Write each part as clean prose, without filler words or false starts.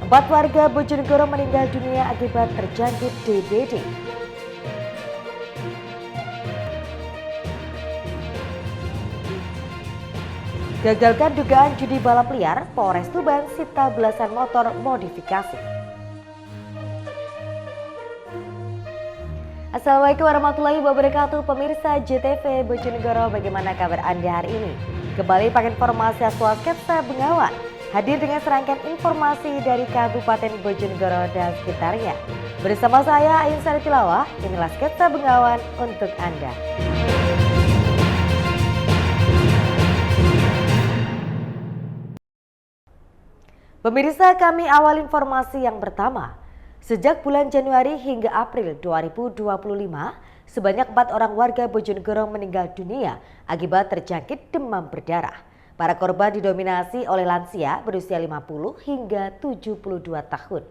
4 warga Bojonegoro meninggal dunia akibat terjangkit DBD. Gagalkan dugaan judi balap liar, Polres Tuban sita belasan motor modifikasi. Assalamualaikum warahmatullahi wabarakatuh, pemirsa JTV Bojonegoro, bagaimana kabar Anda hari ini? Kembali pakai informasi aktual Sketsa Bengawan, hadir dengan serangkaian informasi dari Kabupaten Bojonegoro dan sekitarnya. Bersama saya Ayun Sari Tilawah, inilah Sketsa Bengawan untuk Anda. Pemirsa, kami awal informasi yang pertama. Sejak bulan Januari hingga April 2025, sebanyak 4 orang warga Bojonegoro meninggal dunia akibat terjangkit demam berdarah. Para korban didominasi oleh lansia berusia 50 hingga 72 tahun.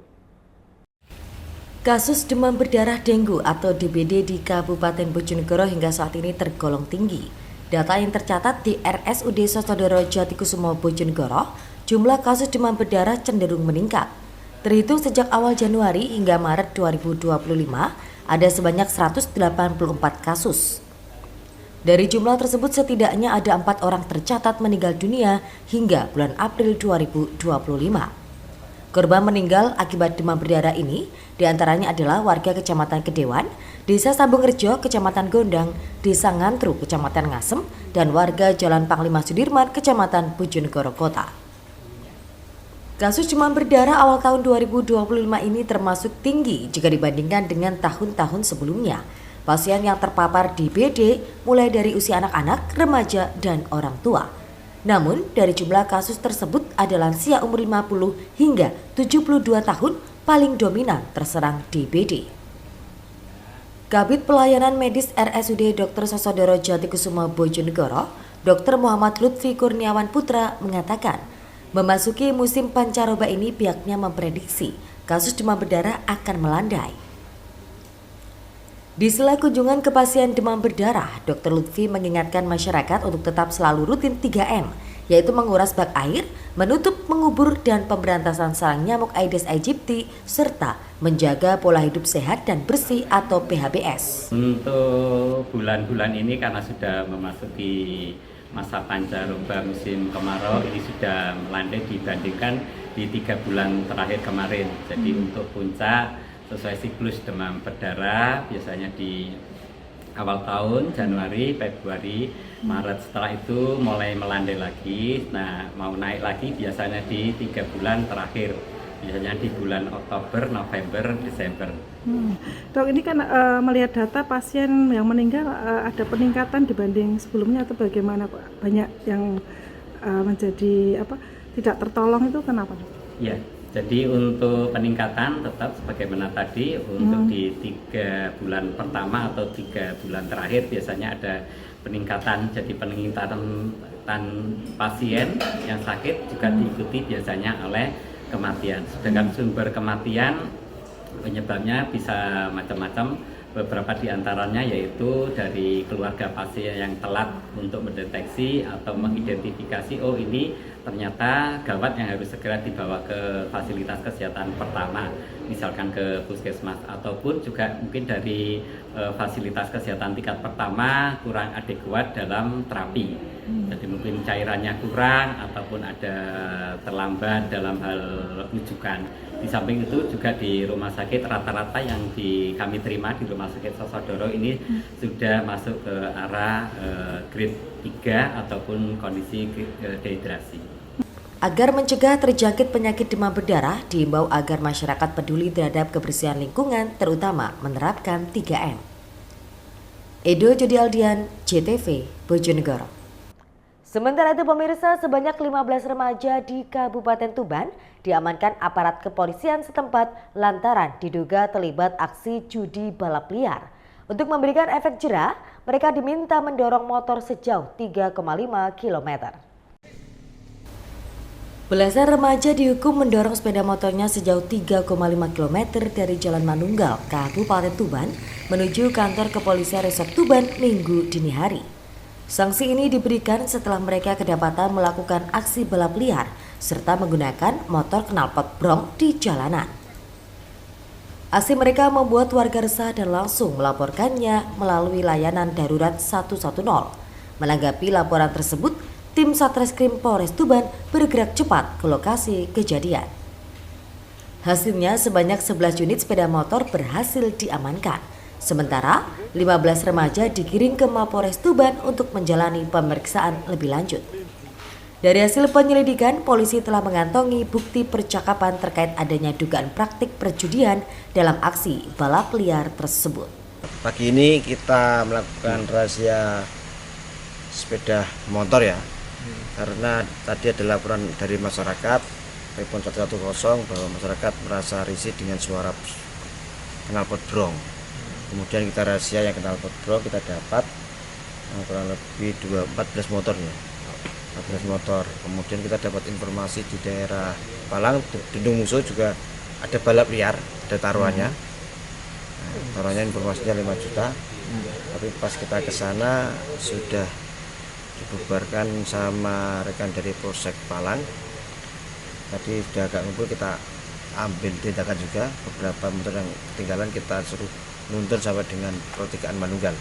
Kasus demam berdarah dengue atau DBD di Kabupaten Bojonegoro hingga saat ini tergolong tinggi. Data yang tercatat di RSUD Sosodoro Jatikusumo Bojonegoro, jumlah kasus demam berdarah cenderung meningkat. Terhitung sejak awal Januari hingga Maret 2025, ada sebanyak 184 kasus. Dari jumlah tersebut setidaknya ada 4 orang tercatat meninggal dunia hingga bulan April 2025. Korban meninggal akibat demam berdarah ini diantaranya adalah warga Kecamatan Kedewan, Desa Sambungrejo, Kecamatan Gondang, Desa Ngantru, Kecamatan Ngasem, dan warga Jalan Panglima Sudirman, Kecamatan Bojonegoro Kota. Kasus demam berdarah awal tahun 2025 ini termasuk tinggi jika dibandingkan dengan tahun-tahun sebelumnya. Pasien yang terpapar DBD mulai dari usia anak-anak, remaja, dan orang tua. Namun, dari jumlah kasus tersebut ada lansia umur 50 hingga 72 tahun paling dominan terserang DBD. Kabid Pelayanan Medis RSUD Dr. Sosodoro Jatikusumo Bojonegoro, Dr. Muhammad Lutfi Kurniawan Putra mengatakan, memasuki musim pancaroba ini pihaknya memprediksi kasus demam berdarah akan melandai. Di sela kunjungan ke pasien demam berdarah, Dr. Lutfi mengingatkan masyarakat untuk tetap selalu rutin 3M, yaitu menguras bak air, menutup, mengubur, dan pemberantasan sarang nyamuk Aedes aegypti, serta menjaga pola hidup sehat dan bersih atau PHBS. Untuk bulan-bulan ini karena sudah memasuki masa pancaroba musim kemarau, ini sudah melandai dibandingkan di 3 bulan terakhir kemarin. Jadi untuk puncak sesuai siklus demam berdarah biasanya di awal tahun Januari, Februari, Maret, setelah itu mulai melandai lagi. Nah, mau naik lagi biasanya di 3 bulan terakhir, biasanya di bulan Oktober, November, Desember. Dok, ini kan melihat data pasien yang meninggal ada peningkatan dibanding sebelumnya atau bagaimana, Pak? Banyak yang menjadi tidak tertolong, itu kenapa, Dok? Ya, jadi untuk peningkatan tetap sebagaimana tadi, untuk di 3 bulan pertama atau 3 bulan terakhir biasanya ada peningkatan. Jadi peningkatan pasien yang sakit juga diikuti biasanya oleh kematian. Sedangkan sumber kematian penyebabnya bisa macam-macam. Beberapa diantaranya yaitu dari keluarga pasien yang telat untuk mendeteksi atau mengidentifikasi, oh ini ternyata gawat yang harus segera dibawa ke fasilitas kesehatan pertama, misalkan ke puskesmas, ataupun juga mungkin dari fasilitas kesehatan tingkat pertama kurang adekuat dalam terapi. Jadi mungkin cairannya kurang ataupun ada terlambat dalam hal rujukan. Di samping itu juga di rumah sakit rata-rata yang kami terima di rumah sakit Sosodoro ini sudah masuk ke arah grade 3 ataupun kondisi dehidrasi. Agar mencegah terjangkit penyakit demam berdarah, diimbau agar masyarakat peduli terhadap kebersihan lingkungan, terutama menerapkan 3M. Edo Jodialdian, JTV, Bojonegoro. Sementara itu pemirsa, sebanyak 15 remaja di Kabupaten Tuban diamankan aparat kepolisian setempat lantaran diduga terlibat aksi judi balap liar. Untuk memberikan efek jera, mereka diminta mendorong motor sejauh 3,5 km. Belasan remaja dihukum mendorong sepeda motornya sejauh 3,5 km dari Jalan Manunggal, Kabupaten Tuban, menuju kantor kepolisian Resort Tuban Minggu dini hari. Sanksi ini diberikan setelah mereka kedapatan melakukan aksi balap liar serta menggunakan motor knalpot brong di jalanan. Aksi mereka membuat warga resah dan langsung melaporkannya melalui layanan darurat 110. Menanggapi laporan tersebut, tim Satreskrim Polres Tuban bergerak cepat ke lokasi kejadian. Hasilnya sebanyak 11 unit sepeda motor berhasil diamankan. Sementara 15 remaja digiring ke Mapores Tuban untuk menjalani pemeriksaan lebih lanjut. Dari hasil penyelidikan, polisi telah mengantongi bukti percakapan terkait adanya dugaan praktik perjudian dalam aksi balap liar tersebut. Pagi ini kita melakukan razia sepeda motor ya, karena tadi ada laporan dari masyarakat telepon 110 bahwa masyarakat merasa risih dengan suara knalpot brong. Kemudian kita razia yang knalpot brong, kita dapat kurang lebih 14 motor ya. 14 motor. Kemudian kita dapat informasi di daerah Palang, Dendung Musuh juga ada balap liar, ada taruhannya. Taruhannya informasinya 5 juta. Tapi pas kita ke sana sudah dibubarkan sama rekan dari Polsek Palang. Tadi sudah agak ngumpul, kita ambil tindakan juga. Beberapa motor yang ketinggalan kita suruh nuntun sampai dengan pertigaan Manunggal.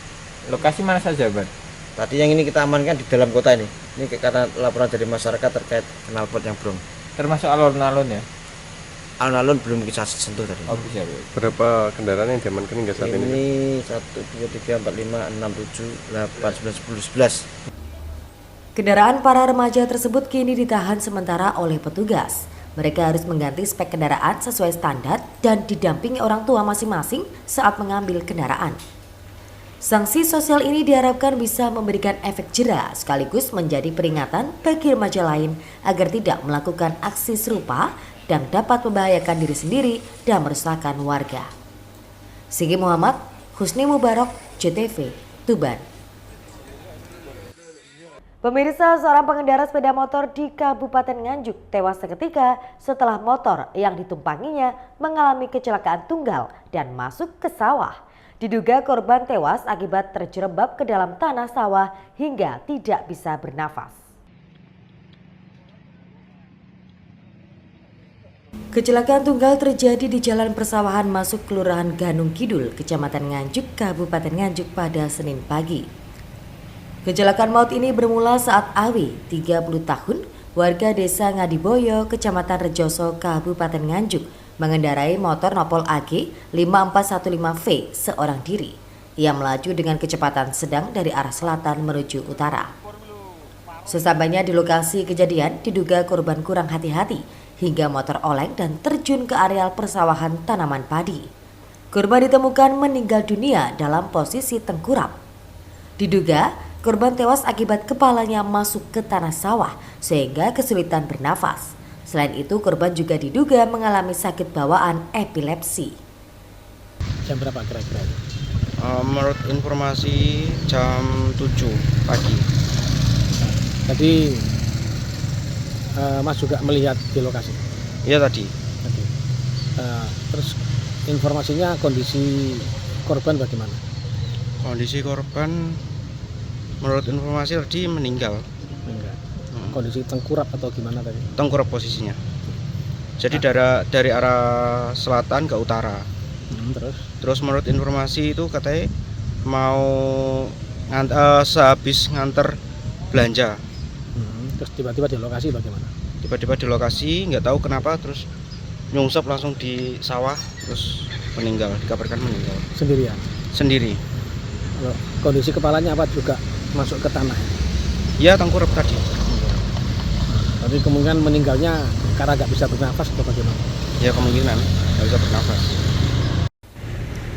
Lokasi mana saja, Bang? Tadi yang ini kita amankan di dalam kota ini. Ini karena laporan dari masyarakat terkait knalpot yang brong. Termasuk alun-alun ya? Alun-alun belum kita sentuh tadi. Oh, bisa. Berapa kendaraan yang diamankan hingga saat ini? Ini 1, 2, 3, 4, 5, 6, 7, 8, 9, 10, 11. Kendaraan para remaja tersebut kini ditahan sementara oleh petugas. Mereka harus mengganti spek kendaraan sesuai standar dan didampingi orang tua masing-masing saat mengambil kendaraan. Sanksi sosial ini diharapkan bisa memberikan efek jera sekaligus menjadi peringatan bagi remaja lain agar tidak melakukan aksi serupa dan dapat membahayakan diri sendiri dan merusakkan warga. Sigi Muhammad, Husni Mubarak, JTV, Tuban. Pemirsa, seorang pengendara sepeda motor di Kabupaten Nganjuk tewas seketika setelah motor yang ditumpanginya mengalami kecelakaan tunggal dan masuk ke sawah. Diduga korban tewas akibat terjerembab ke dalam tanah sawah hingga tidak bisa bernafas. Kecelakaan tunggal terjadi di Jalan Persawahan masuk Kelurahan Ganung Kidul, Kecamatan Nganjuk, Kabupaten Nganjuk pada Senin pagi. Kecelakaan maut ini bermula saat Awi, 30 tahun, warga desa Ngadiboyo, Kecamatan Rejoso, Kabupaten Nganjuk, mengendarai motor Nopol AG 5415V seorang diri. Ia melaju dengan kecepatan sedang dari arah selatan menuju utara. Sesampainya di lokasi kejadian, diduga korban kurang hati-hati hingga motor oleng dan terjun ke areal persawahan tanaman padi. Korban ditemukan meninggal dunia dalam posisi tengkurap. Diduga korban tewas akibat kepalanya masuk ke tanah sawah sehingga kesulitan bernafas. Selain itu, korban juga diduga mengalami sakit bawaan epilepsi. Jam berapa kira-kira? Menurut informasi jam 7 pagi. Tadi Mas juga melihat di lokasi? Iya tadi. Terus informasinya kondisi korban bagaimana? Kondisi korban menurut informasi tadi meninggal. Enggak. Kondisi tengkurap atau gimana tadi? Tengkurap posisinya. Jadi dari arah selatan ke utara. Terus menurut informasi itu katanya mau sehabis nganter belanja. Terus tiba-tiba di lokasi bagaimana? Tiba-tiba di lokasi nggak tahu kenapa terus nyungsep langsung di sawah terus meninggal, dikabarkan meninggal. Sendirian? Sendiri. Kondisi kepalanya apa juga masuk ke tanah? Ya tengkurap tadi. Tapi kemungkinan meninggalnya karena nggak bisa bernafas atau bagaimana? Ya kemungkinan nggak bisa bernafas.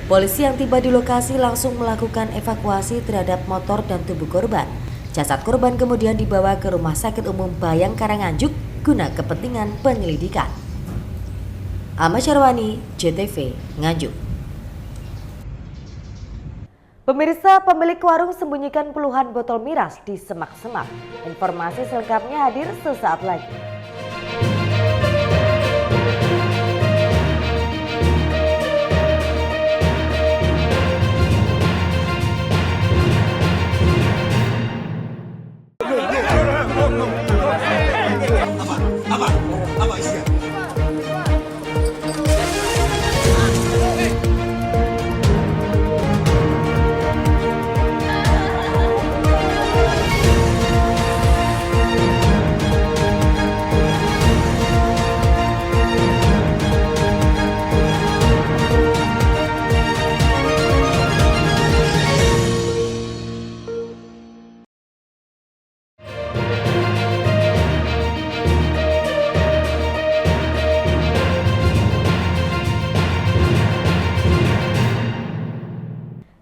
Polisi yang tiba di lokasi langsung melakukan evakuasi terhadap motor dan tubuh korban. Jasad korban kemudian dibawa ke Rumah Sakit Umum Bayangkara Nganjuk guna kepentingan penyelidikan. Ahmad Syarwani, JTV, Nganjuk. Pemirsa, pemilik warung sembunyikan puluhan botol miras di semak-semak. Informasi selengkapnya hadir sesaat lagi.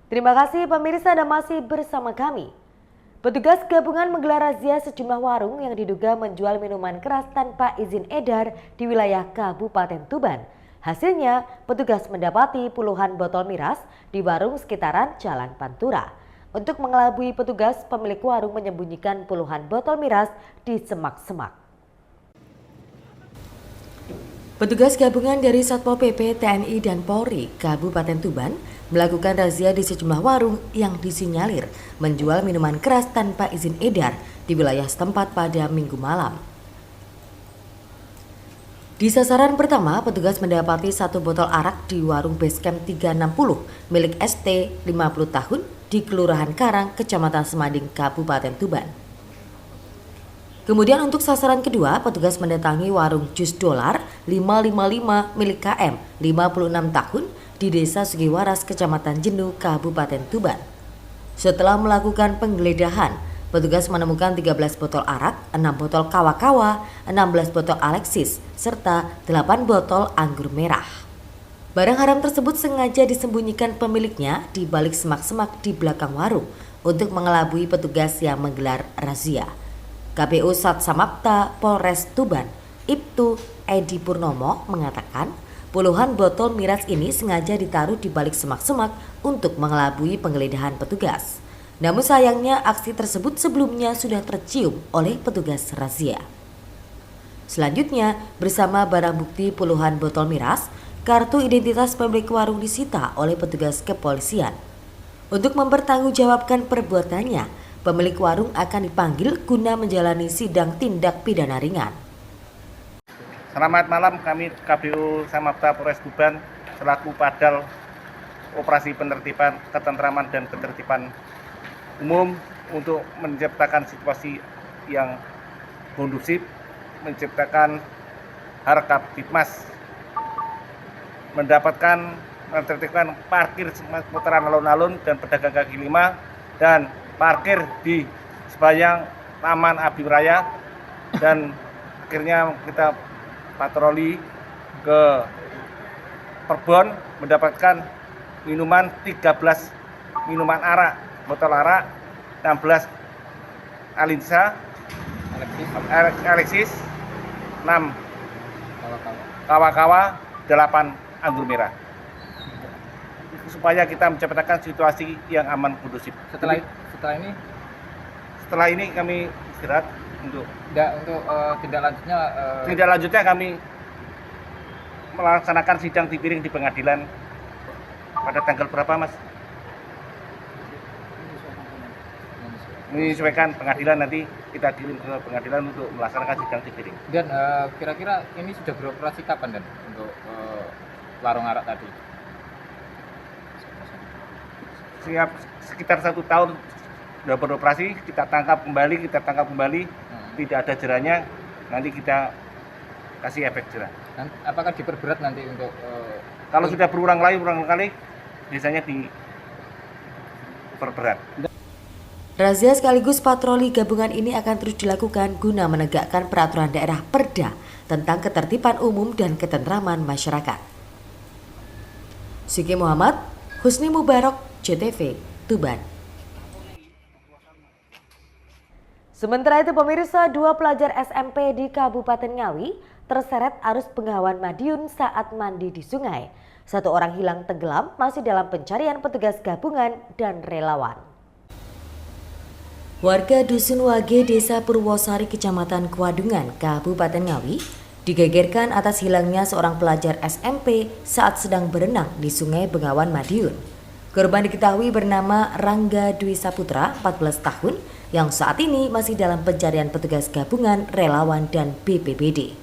Terima kasih pemirsa Anda masih bersama kami. Petugas gabungan menggelar razia sejumlah warung yang diduga menjual minuman keras tanpa izin edar di wilayah Kabupaten Tuban. Hasilnya, petugas mendapati puluhan botol miras di warung sekitaran Jalan Pantura. Untuk mengelabui petugas, pemilik warung menyembunyikan puluhan botol miras di semak-semak. Petugas gabungan dari Satpol PP, TNI, dan Polri Kabupaten Tuban melakukan razia di sejumlah warung yang disinyalir menjual minuman keras tanpa izin edar di wilayah setempat pada Minggu malam. Di sasaran pertama, petugas mendapati satu botol arak di warung Basecamp 360 milik ST 50 tahun di Kelurahan Karang, Kecamatan Semading, Kabupaten Tuban. Kemudian untuk sasaran kedua, petugas mendatangi warung Jus Dolar 555 milik KM 56 tahun di Desa Sugiwaras, Kecamatan Jenuh, Kabupaten Tuban. Setelah melakukan penggeledahan, petugas menemukan 13 botol arak, 6 botol kawa-kawa, 16 botol Alexis, serta 8 botol anggur merah. Barang haram tersebut sengaja disembunyikan pemiliknya di balik semak-semak di belakang warung untuk mengelabui petugas yang menggelar razia. KPU Satsamapta Polres Tuban, Ibtu Edi Purnomo mengatakan puluhan botol miras ini sengaja ditaruh di balik semak-semak untuk mengelabui penggeledahan petugas. Namun sayangnya aksi tersebut sebelumnya sudah tercium oleh petugas razia. Selanjutnya, bersama barang bukti puluhan botol miras, kartu identitas pemilik warung disita oleh petugas kepolisian. Untuk mempertanggungjawabkan perbuatannya, pemilik warung akan dipanggil guna menjalani sidang tindak pidana ringan. Selamat malam, kami KPU Samapta Polres Tuban selaku Padal Operasi Penertiban Ketentraman dan Ketertiban Umum untuk menciptakan situasi yang kondusif, menciptakan harkat tipmas, menertibkan parkir seputaran alun-alun dan pedagang kaki lima dan parkir di sepanjang Taman Abi Raya, dan akhirnya kita patroli ke Perbon mendapatkan minuman 13 minuman arak, botol arak, 16 Alinsa, Alexis, 6 kawa-kawa, 8 anggur merah, supaya kita menciptakan situasi yang aman kondusif. Setelah ini kami istirahat untuk tindak lanjutnya kami melaksanakan sidang tipiring di pengadilan pada tanggal berapa, Mas? Menyesuaikan pengadilan, nanti kita kirim ke pengadilan untuk melaksanakan sidang tipiring. Dan kira-kira ini sudah beroperasi kapan dan untuk warung arak tadi? Siap sekitar 1 tahun sudah beroperasi, kita tangkap kembali, tidak ada jerahnya, nanti kita kasih efek jerah. Apakah diperberat nanti untuk kalau sudah berulang kali biasanya diperberat. Razia sekaligus patroli gabungan ini akan terus dilakukan guna menegakkan peraturan daerah Perda tentang ketertiban umum dan ketentraman masyarakat. Siki Muhammad, Husni Mubarok, JTV, Tuban. Sementara itu pemirsa, 2 pelajar SMP di Kabupaten Ngawi terseret arus Bengawan Madiun saat mandi di sungai. 1 orang hilang tenggelam masih dalam pencarian petugas gabungan dan relawan. Warga Dusun Wage, Desa Purwosari, Kecamatan Kuadungan, Kabupaten Ngawi digegerkan atas hilangnya seorang pelajar SMP saat sedang berenang di Sungai Bengawan Madiun. Korban diketahui bernama Rangga Dwi Saputra, 14 tahun, yang saat ini masih dalam pencarian petugas gabungan, relawan, dan BPBD.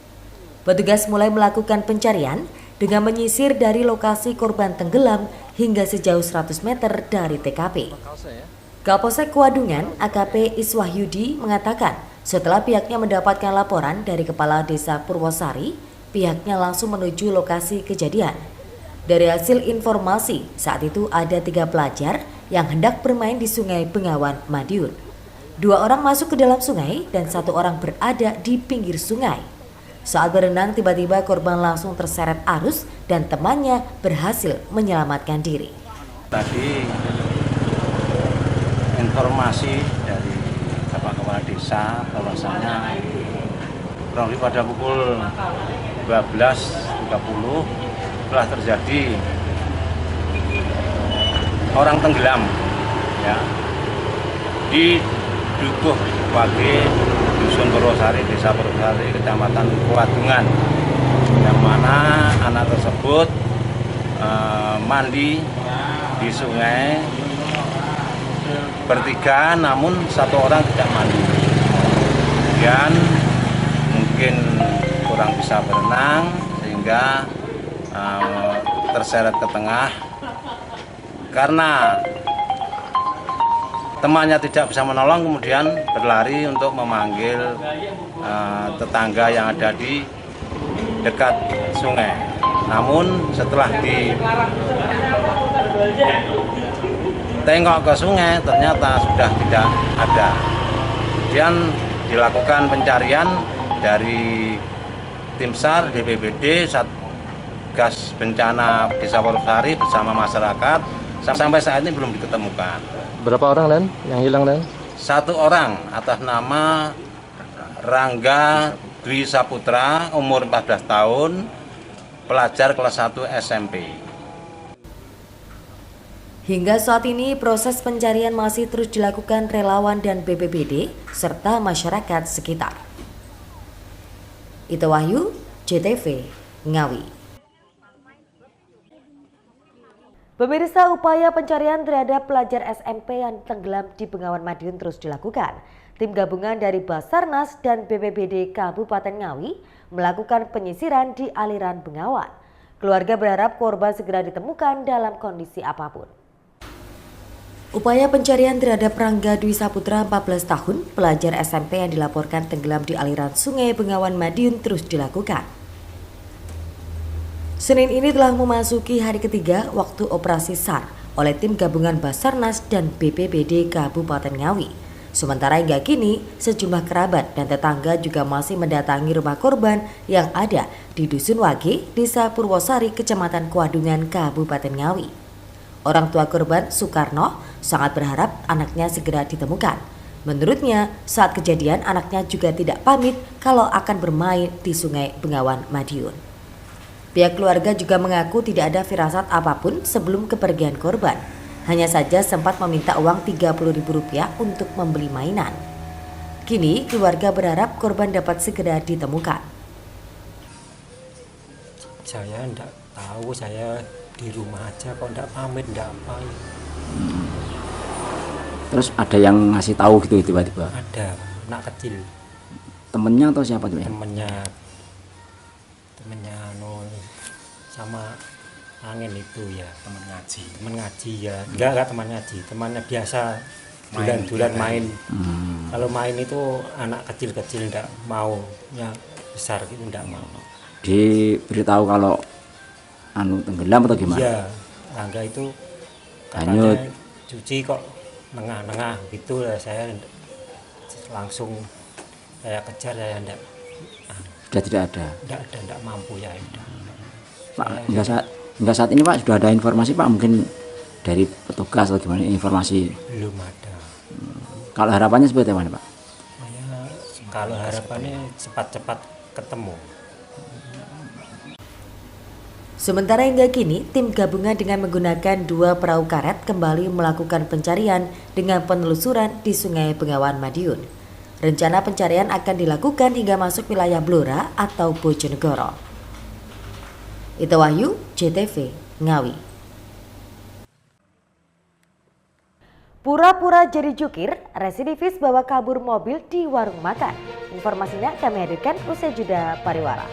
Petugas mulai melakukan pencarian dengan menyisir dari lokasi korban tenggelam hingga sejauh 100 meter dari TKP. Kapolsek Kuadungan, AKP Iswahyudi mengatakan setelah pihaknya mendapatkan laporan dari Kepala Desa Purwosari, pihaknya langsung menuju lokasi kejadian. Dari hasil informasi, saat itu ada 3 pelajar yang hendak bermain di Sungai Bengawan Madiun. 2 orang masuk ke dalam sungai dan 1 orang berada di pinggir sungai. Saat berenang, tiba-tiba korban langsung terseret arus dan temannya berhasil menyelamatkan diri. Tadi informasi dari Bapak Kepala Desa bahwasanya kurang lebih pada pukul 12.30 telah terjadi orang tenggelam ya di Dukuh Wage, Dusun Purwosari, Desa Purwosari, Kecamatan Kuadungan, yang mana anak tersebut mandi di sungai bertiga, namun satu orang tidak mandi. Kemudian mungkin kurang bisa berenang sehingga terseret ke tengah. Karena temannya tidak bisa menolong, kemudian berlari untuk memanggil tetangga yang ada di dekat sungai. Namun setelah ditengok ke sungai ternyata sudah tidak ada. Kemudian dilakukan pencarian dari tim SAR, BPBD, Satgas Bencana Desa Purwosari bersama masyarakat. Sampai saat ini belum diketemukan. Berapa orang Dan yang hilang Dan? Satu orang atas nama Rangga Dwi Saputra, umur 14 tahun, pelajar kelas 1 SMP. Hingga saat ini proses pencarian masih terus dilakukan relawan dan BPBD serta masyarakat sekitar. Ita Wahyu, JTV, Ngawi. Pemirsa, upaya pencarian terhadap pelajar SMP yang tenggelam di Bengawan Madiun terus dilakukan. Tim gabungan dari Basarnas dan BPBD Kabupaten Ngawi melakukan penyisiran di aliran Bengawan. Keluarga berharap korban segera ditemukan dalam kondisi apapun. Upaya pencarian terhadap Rangga Dwi Saputra 14 tahun, pelajar SMP yang dilaporkan tenggelam di aliran Sungai Bengawan Madiun terus dilakukan. Senin ini telah memasuki hari ketiga waktu operasi SAR oleh tim gabungan Basarnas dan BPBD Kabupaten Ngawi. Sementara hingga kini, sejumlah kerabat dan tetangga juga masih mendatangi rumah korban yang ada di Dusun Wage, Desa Purwosari, Kecamatan Kuadungan, Kabupaten Ngawi. Orang tua korban, Soekarno, sangat berharap anaknya segera ditemukan. Menurutnya, saat kejadian anaknya juga tidak pamit kalau akan bermain di Sungai Bengawan Madiun. Pihak keluarga juga mengaku tidak ada firasat apapun sebelum kepergian korban. Hanya saja sempat meminta uang Rp30.000 untuk membeli mainan. Kini keluarga berharap korban dapat segera ditemukan. Saya tidak tahu, saya di rumah aja kok tidak pamit, tidak apa. Terus ada yang ngasih tahu gitu tiba-tiba? Ada, anak kecil. Temennya atau siapa tuh? Temennya sama angin itu ya, teman ngaji ya, enggak teman ngaji, temannya biasa bulan-bulan main. Kalau main itu anak kecil-kecil enggak mau, yang besar gitu enggak mau. Diberitahu kalau tenggelam atau gimana? Iya, Rangga itu hanyut, cuci kok nengah-nengah gitu lah, saya langsung saya kejar, saya enggak. Sudah tidak ada? Enggak mampu ya. Pak, hingga saat ini Pak sudah ada informasi Pak, mungkin dari petugas atau gimana informasi? Belum ada. Kalau harapannya seperti apa Pak? Kalau harapannya cepat-cepat ketemu. Sementara hingga kini, tim gabungan dengan menggunakan 2 perahu karet kembali melakukan pencarian dengan penelusuran di Sungai Bengawan Madiun. Rencana pencarian akan dilakukan hingga masuk wilayah Blora atau Bojonegoro. Ita Wahyu, JTV, Ngawi. Pura-pura jadi jukir, residivis bawa kabur mobil di warung makan. Informasinya kami hadirkan usai jeda pariwara.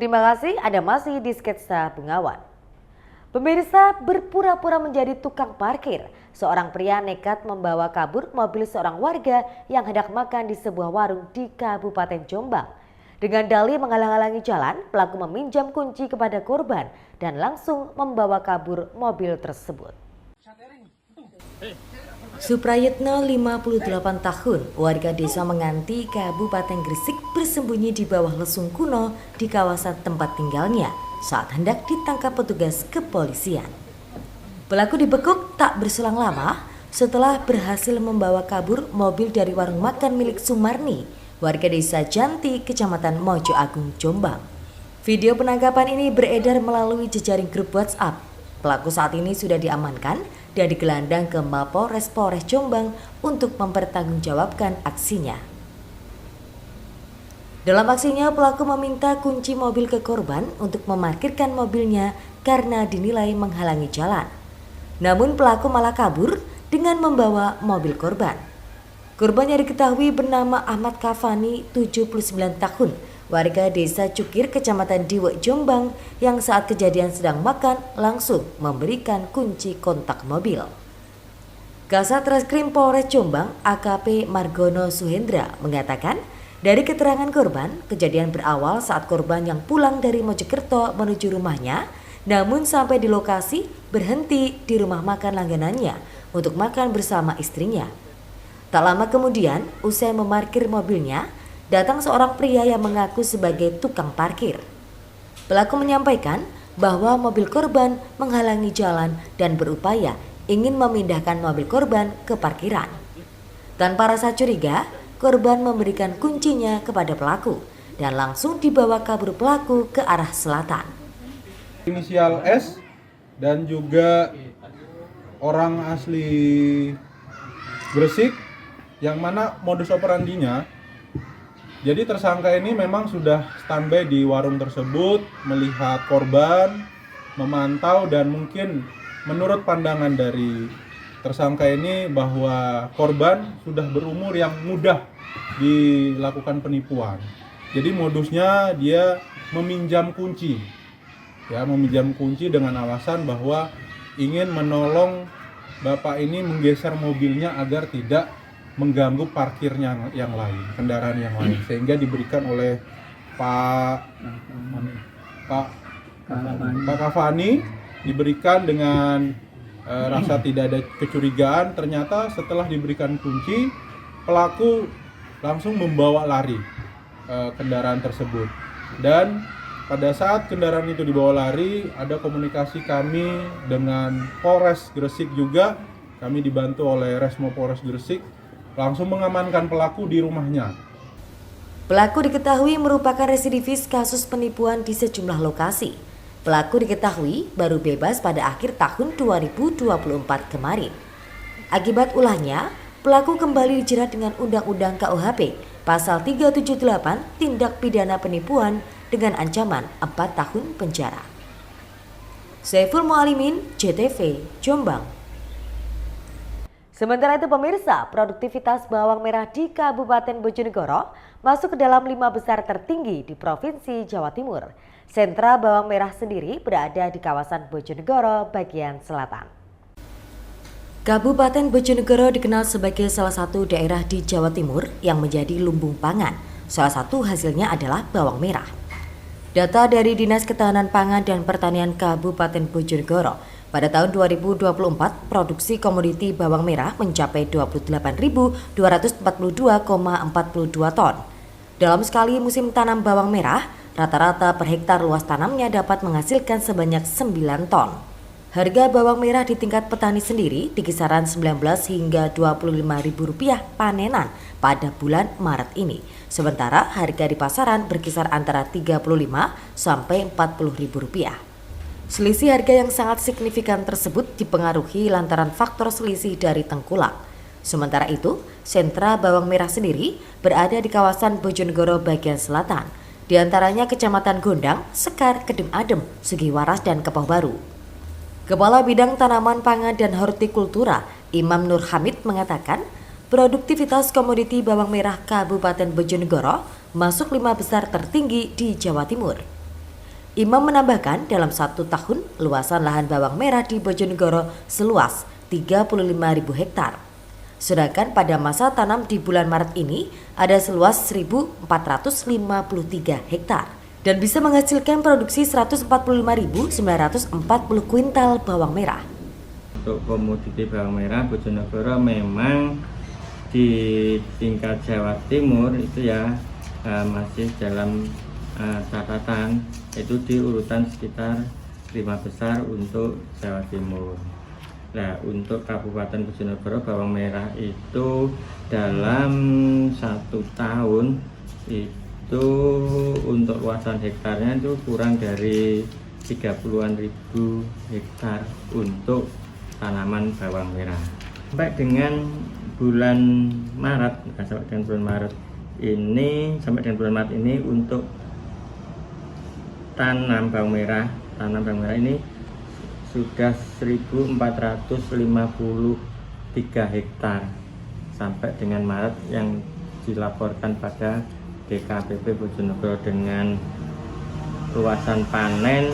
Terima kasih Anda masih di Sketsa Bengawan. Pemirsa, berpura-pura menjadi tukang parkir, seorang pria nekat membawa kabur mobil seorang warga yang hendak makan di sebuah warung di Kabupaten Jombang. Dengan dalih menghalang-halangi jalan, pelaku meminjam kunci kepada korban dan langsung membawa kabur mobil tersebut. Suprayitno, 58 tahun, warga desa Menganti, Kabupaten Gresik, bersembunyi di bawah lesung kuno di kawasan tempat tinggalnya saat hendak ditangkap petugas kepolisian. Pelaku dibekuk tak berselang lama setelah berhasil membawa kabur mobil dari warung makan milik Sumarni, warga desa Janti, Kecamatan Mojo Agung, Jombang. Video penangkapan ini beredar melalui jejaring grup WhatsApp. Pelaku saat ini sudah diamankan dan digelandang ke Mapolres Polres Jombang untuk mempertanggungjawabkan aksinya. Dalam aksinya, pelaku meminta kunci mobil ke korban untuk memarkirkan mobilnya karena dinilai menghalangi jalan. Namun pelaku malah kabur dengan membawa mobil korban. Korban yang diketahui bernama Ahmad Kafani, 79 tahun, warga desa Cukir, Kecamatan Diwek, Jombang, yang saat kejadian sedang makan langsung memberikan kunci kontak mobil. Kasat Reskrim Polres Jombang, AKP Margono Suhendra, mengatakan dari keterangan korban, kejadian berawal saat korban yang pulang dari Mojokerto menuju rumahnya, namun sampai di lokasi berhenti di rumah makan langganannya untuk makan bersama istrinya. Tak lama kemudian, usai memarkir mobilnya, datang seorang pria yang mengaku sebagai tukang parkir. Pelaku menyampaikan bahwa mobil korban menghalangi jalan dan berupaya ingin memindahkan mobil korban ke parkiran. Tanpa rasa curiga, korban memberikan kuncinya kepada pelaku dan langsung dibawa kabur pelaku ke arah selatan. Inisial S dan juga orang asli Gresik yang mana modus operandinya. Jadi tersangka ini memang sudah standby di warung tersebut, melihat korban, memantau, dan mungkin menurut pandangan dari tersangka ini bahwa korban sudah berumur yang mudah dilakukan penipuan. Jadi modusnya dia meminjam kunci. Ya, meminjam kunci dengan alasan bahwa ingin menolong bapak ini menggeser mobilnya agar tidak mengganggu parkirnya yang lain, kendaraan yang lain, sehingga diberikan oleh Pak Kafani, diberikan dengan rasa tidak ada kecurigaan. Ternyata setelah diberikan kunci, pelaku langsung membawa lari kendaraan tersebut. Dan pada saat kendaraan itu dibawa lari, ada komunikasi kami dengan Polres Gresik juga. Kami dibantu oleh Resmo Polres Gresik, langsung mengamankan pelaku di rumahnya. Pelaku diketahui merupakan residivis kasus penipuan di sejumlah lokasi. Pelaku diketahui baru bebas pada akhir tahun 2024 kemarin. Akibat ulahnya, pelaku kembali dijerat dengan Undang-Undang KUHP Pasal 378 Tindak Pidana Penipuan dengan ancaman 4 tahun penjara. Saiful Mualimin, JTV, Jombang. Sementara itu pemirsa, produktivitas bawang merah di Kabupaten Bojonegoro masuk ke dalam 5 besar tertinggi di Provinsi Jawa Timur. Sentra bawang merah sendiri berada di kawasan Bojonegoro bagian selatan. Kabupaten Bojonegoro dikenal sebagai salah satu daerah di Jawa Timur yang menjadi lumbung pangan. Salah satu hasilnya adalah bawang merah. Data dari Dinas Ketahanan Pangan dan Pertanian Kabupaten Bojonegoro, pada tahun 2024 produksi komoditi bawang merah mencapai 28.242,42 ton. Dalam sekali musim tanam bawang merah, rata-rata per hektar luas tanamnya dapat menghasilkan sebanyak 9 ton. Harga bawang merah di tingkat petani sendiri di kisaran Rp19 hingga Rp25.000 panenan pada bulan Maret ini. Sementara harga di pasaran berkisar antara Rp35 sampai Rp40.000. Selisih harga yang sangat signifikan tersebut dipengaruhi lantaran faktor selisih dari tengkulak. Sementara itu, sentra bawang merah sendiri berada di kawasan Bojonegoro bagian selatan, di antaranya Kecamatan Gondang, Sekar, Kedung Adem, Sugiwaras, dan Kepoh Baru. Kepala Bidang Tanaman Pangan dan Hortikultura, Imam Nur Hamid, mengatakan produktivitas komoditi bawang merah Kabupaten Bojonegoro masuk 5 besar tertinggi di Jawa Timur. Imam menambahkan dalam 1 tahun luasan lahan bawang merah di Bojonegoro seluas 35.000 hektar. Sedangkan pada masa tanam di bulan Maret ini ada seluas 1.453 hektar dan bisa menghasilkan produksi 145.940 kuintal bawang merah. Untuk komoditi bawang merah Bojonegoro memang di tingkat Jawa Timur itu ya masih dalam catatan itu di urutan sekitar 5 besar untuk Jawa Timur. Nah, untuk Kabupaten Bojonegoro bawang merah itu dalam 1 tahun itu untuk luasan hektarnya itu kurang dari 30-an ribu hektar untuk tanaman bawang merah. Sampai dengan bulan Maret, sampai dengan bulan Maret ini untuk tanam bawang merah ini sudah 1.453 hektar sampai dengan Maret yang dilaporkan pada DKPP Bojonegoro dengan luasan panen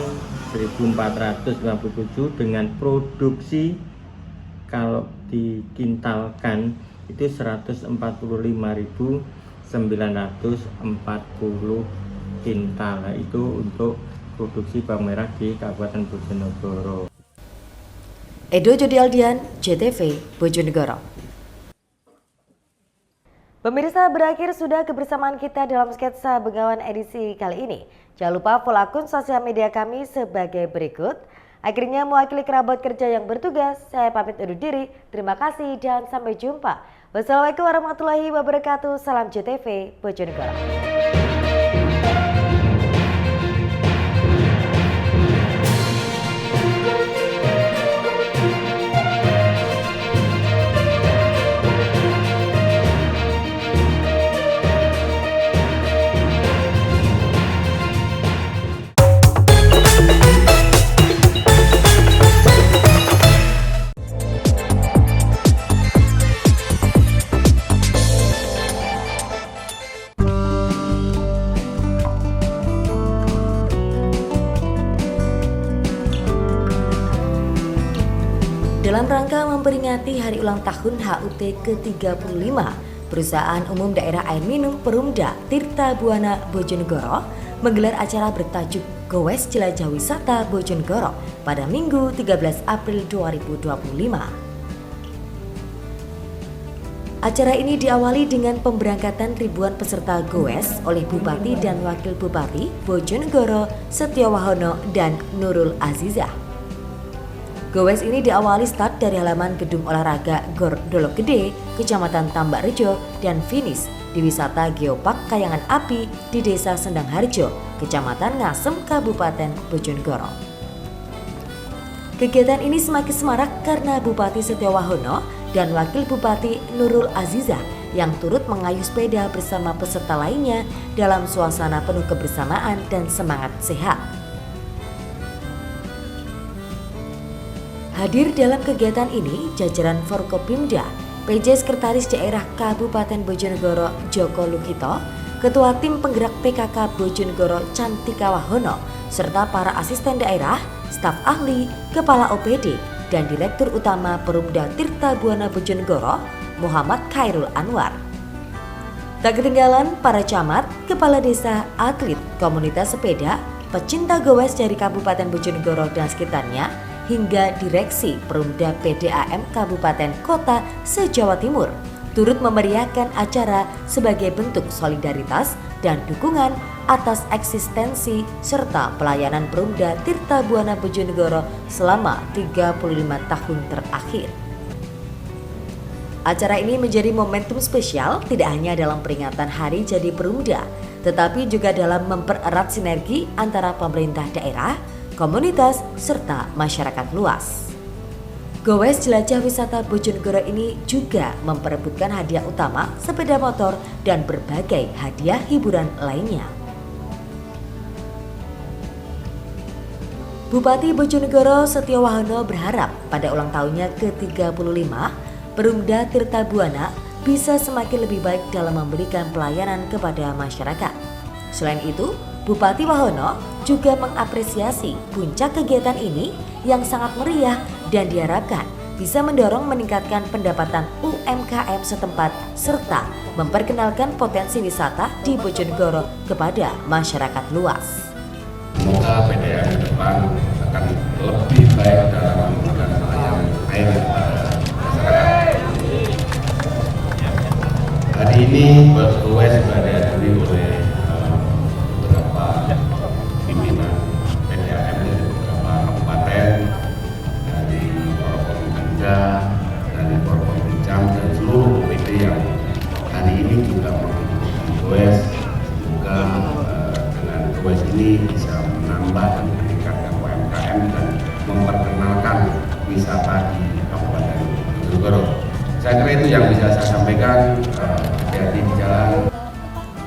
1.457 dengan produksi kalau dikintalkan itu 145.940 kintal. Nah, itu untuk produksi bawang merah di Kabupaten Bojonegoro. Edo Jody Aldian, JTV, Bojonegoro. Pemirsa, berakhir sudah kebersamaan kita dalam sketsa Bengawan edisi kali ini. Jangan lupa follow akun sosial media kami sebagai berikut. Akhirnya mewakili kerabat kerja yang bertugas, saya pamit undur diri. Terima kasih dan sampai jumpa. Wassalamualaikum warahmatullahi wabarakatuh. Salam JTV, Bojonegoro. Dalam rangka memperingati hari ulang tahun HUT ke-35, Perusahaan Umum Daerah Air Minum Perumda Tirta Buana Bojonegoro menggelar acara bertajuk Goes Jelajah Wisata Bojonegoro pada Minggu 13 April 2025. Acara ini diawali dengan pemberangkatan ribuan peserta goes oleh Bupati dan Wakil Bupati Bojonegoro Setiowahono dan Nurul Azizah. Goes ini diawali start dari halaman Gedung Olahraga Gor Dolok Gede, Kecamatan Tambak Rejo, dan finish di wisata Geopark Kayangan Api di Desa Sendang Harjo, Kecamatan Ngasem, Kabupaten Bojonegoro. Kegiatan ini semakin semarak karena Bupati Setiowahono dan Wakil Bupati Nurul Azizah yang turut mengayuh sepeda bersama peserta lainnya dalam suasana penuh kebersamaan dan semangat sehat. Hadir dalam kegiatan ini jajaran Forkopimda, PJ Sekretaris Daerah Kabupaten Bojonegoro Joko Lukito, Ketua Tim Penggerak PKK Bojonegoro Cantika Wahono, serta para asisten daerah, staf ahli, kepala OPD, dan Direktur Utama Perumda Tirta Buana Bojonegoro, Muhammad Khairul Anwar. Tak ketinggalan para camat, kepala desa, atlet, komunitas sepeda, pecinta goes dari Kabupaten Bojonegoro dan sekitarnya, hingga direksi Perumda PDAM Kabupaten Kota se-Jawa Timur turut memeriahkan acara sebagai bentuk solidaritas dan dukungan atas eksistensi serta pelayanan Perumda Tirta Buana Bojonegoro selama 35 tahun terakhir. Acara ini menjadi momentum spesial tidak hanya dalam peringatan Hari Jadi Perumda, tetapi juga dalam mempererat sinergi antara pemerintah daerah, komunitas, serta masyarakat luas. Goes Jelajah Wisata Bojonegoro ini juga memperebutkan hadiah utama sepeda motor dan berbagai hadiah hiburan lainnya. Bupati Bojonegoro Setiowahono berharap pada ulang tahunnya ke-35, Perumda Tirta Buana bisa semakin lebih baik dalam memberikan pelayanan kepada masyarakat. Selain itu, Bupati Wahono juga mengapresiasi puncak kegiatan ini yang sangat meriah dan diharapkan bisa mendorong meningkatkan pendapatan UMKM setempat serta memperkenalkan potensi wisata di Bojonegoro kepada masyarakat luas. Semoga PDAM ke depan akan lebih baik dalam memberikan pelayanan air kepada masyarakat. Hari ini Gowes sudah dihadiri oleh beberapa pimpinan PDAM dari beberapa kabupaten, dari Forkompimda, dari Forkompimjam dan seluruh OPD yang hari ini juga mengikuti Gowes. Semoga dengan Gowes ini bisa menambah dan meningkatkan UMKM dan memperkenalkan wisata di Kabupaten Bojonegoro. Saya kira itu yang bisa saya sampaikan. Hati-hati di jalan.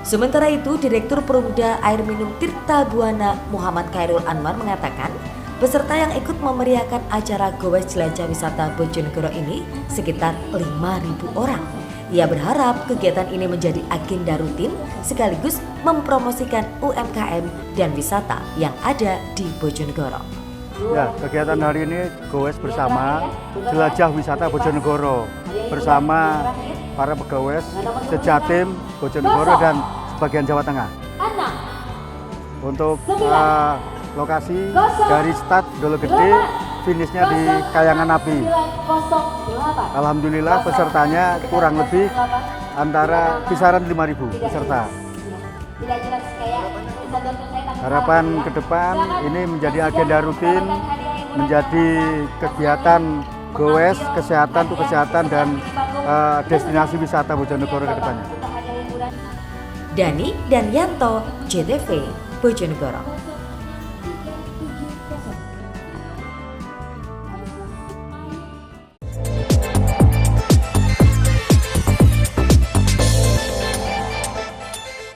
Sementara itu, Direktur Perumda Air Minum Tirta Buana Muhammad Khairul Anwar mengatakan, peserta yang ikut memeriahkan acara Gowes Jelajah Wisata Bojonegoro ini sekitar 5.000 orang. Ia berharap kegiatan ini menjadi agenda rutin sekaligus mempromosikan UMKM dan wisata yang ada di Bojonegoro. Ya, kegiatan hari ini Gowes bersama Jelajah Wisata Bojonegoro bersama para pegawai sejatim Bojonegoro dan sebagian Jawa Tengah. Untuk lokasi dari start Dolo Gede, finishnya di Kayangan Api. Alhamdulillah pesertanya kurang lebih antara kisaran 5.000 peserta. Harapan ke depan ini menjadi agenda rutin, menjadi kegiatan Gowes, kesehatan untuk kesehatan dan destinasi wisata Bojonegoro ke depannya. Dani dan Yanto, JTV, Bojonegoro.